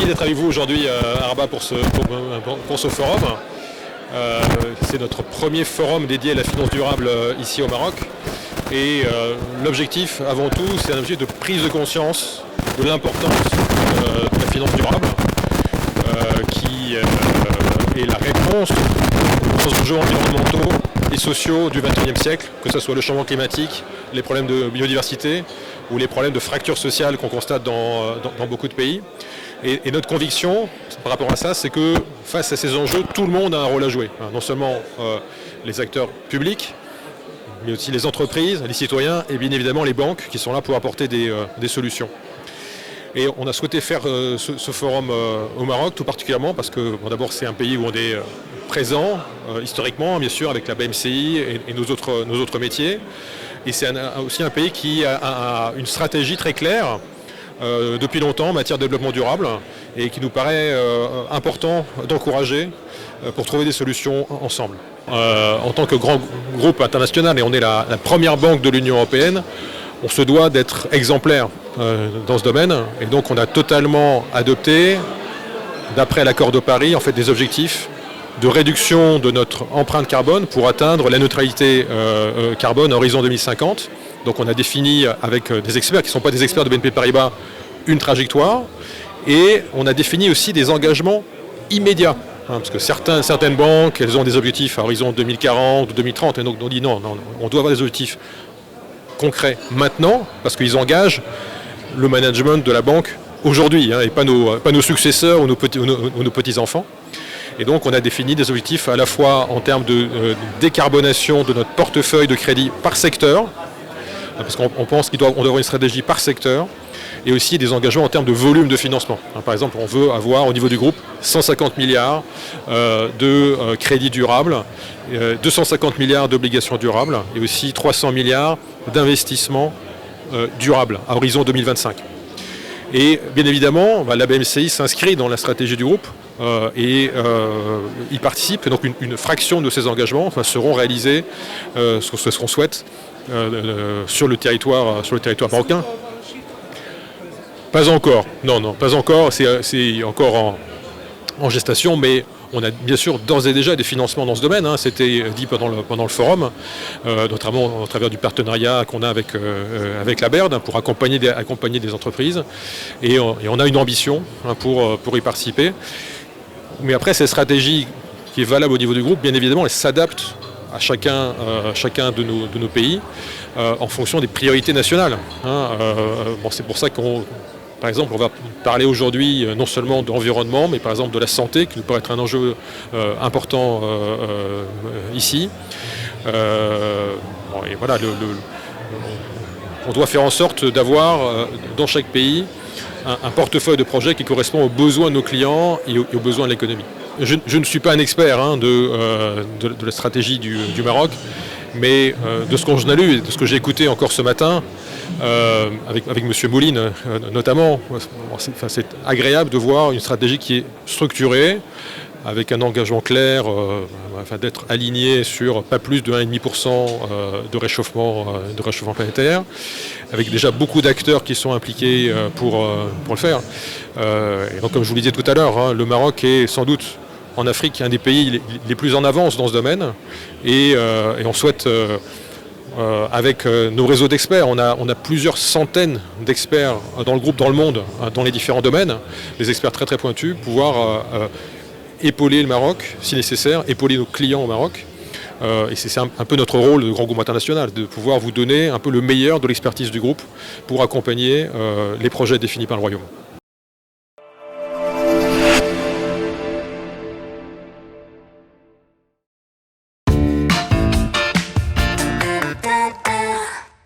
d'être avec vous aujourd'hui à Rabat pour ce forum. C'est notre premier forum dédié à la finance durable ici au Maroc. Et l'objectif, avant tout, c'est un objectif de prise de conscience de l'importance de la finance durable, qui est la réponse aux enjeux environnementaux et sociaux du XXIe siècle, que ce soit le changement climatique, les problèmes de biodiversité ou les problèmes de fracture sociale qu'on constate dans beaucoup de pays. Et notre conviction par rapport à ça, c'est que face à ces enjeux, tout le monde a un rôle à jouer. Non seulement les acteurs publics, mais aussi les entreprises, les citoyens et bien évidemment les banques qui sont là pour apporter des solutions. Et on a souhaité faire ce forum au Maroc tout particulièrement parce que d'abord c'est un pays où on est présent historiquement, bien sûr, avec la BMCI et nos autres métiers. Et c'est aussi un pays qui a une stratégie très claire depuis longtemps en matière de développement durable et qui nous paraît important d'encourager pour trouver des solutions ensemble. En tant que grand groupe international, et on est la première banque de l'Union européenne, on se doit d'être exemplaire dans ce domaine. Et donc on a totalement adopté, d'après l'accord de Paris, en fait, des objectifs de réduction de notre empreinte carbone pour atteindre la neutralité carbone à horizon 2050. Donc on a défini avec des experts qui ne sont pas des experts de BNP Paribas une trajectoire et on a défini aussi des engagements immédiats. Parce que certaines banques, elles ont des objectifs à horizon 2040 ou 2030 et donc on dit non, on doit avoir des objectifs concrets maintenant parce qu'ils engagent le management de la banque aujourd'hui et pas nos successeurs ou nos petits-enfants. Et donc on a défini des objectifs à la fois en termes de décarbonation de notre portefeuille de crédit par secteur, parce qu'on pense qu'on doit avoir une stratégie par secteur, et aussi des engagements en termes de volume de financement. Par exemple, on veut avoir au niveau du groupe 150 milliards de crédits durables, 250 milliards d'obligations durables, et aussi 300 milliards d'investissements durables à horizon 2025. Et bien évidemment, la BMCI s'inscrit dans la stratégie du groupe et y participe. Et donc une fraction de ces engagements seront réalisés, ce qu'on souhaite, sur le territoire marocain. Pas encore, non, pas encore, c'est encore en gestation, mais on a bien sûr d'ores et déjà des financements dans ce domaine, c'était dit pendant le forum, notamment au travers du partenariat qu'on a avec la BERD pour accompagner des entreprises, et on a une ambition pour y participer. Mais après, cette stratégie qui est valable au niveau du groupe, bien évidemment, elle s'adapte à chacun de nos pays en fonction des priorités nationales. C'est pour ça par exemple, on va parler aujourd'hui non seulement de l'environnement, mais par exemple de la santé, qui nous paraît être un enjeu important ici. Et voilà, on doit faire en sorte d'avoir dans chaque pays un portefeuille de projets qui correspond aux besoins de nos clients et aux besoins de l'économie. Je ne suis pas un expert de la stratégie du Maroc, mais de ce qu'on a lu et de ce que j'ai écouté encore ce matin, avec M. Mouline notamment, c'est agréable de voir une stratégie qui est structurée, avec un engagement clair, d'être aligné sur pas plus de 1,5% de réchauffement planétaire, avec déjà beaucoup d'acteurs qui sont impliqués pour le faire. Et donc, comme je vous le disais tout à l'heure, le Maroc est sans doute en Afrique un des pays les plus en avance dans ce domaine, et on souhaite, avec nos réseaux d'experts, on a plusieurs centaines d'experts dans le groupe, dans le monde, dans les différents domaines, des experts très très pointus, pouvoir épauler le Maroc, si nécessaire, épauler nos clients au Maroc. Et c'est un peu notre rôle de grand groupe international, de pouvoir vous donner un peu le meilleur de l'expertise du groupe pour accompagner les projets définis par le Royaume.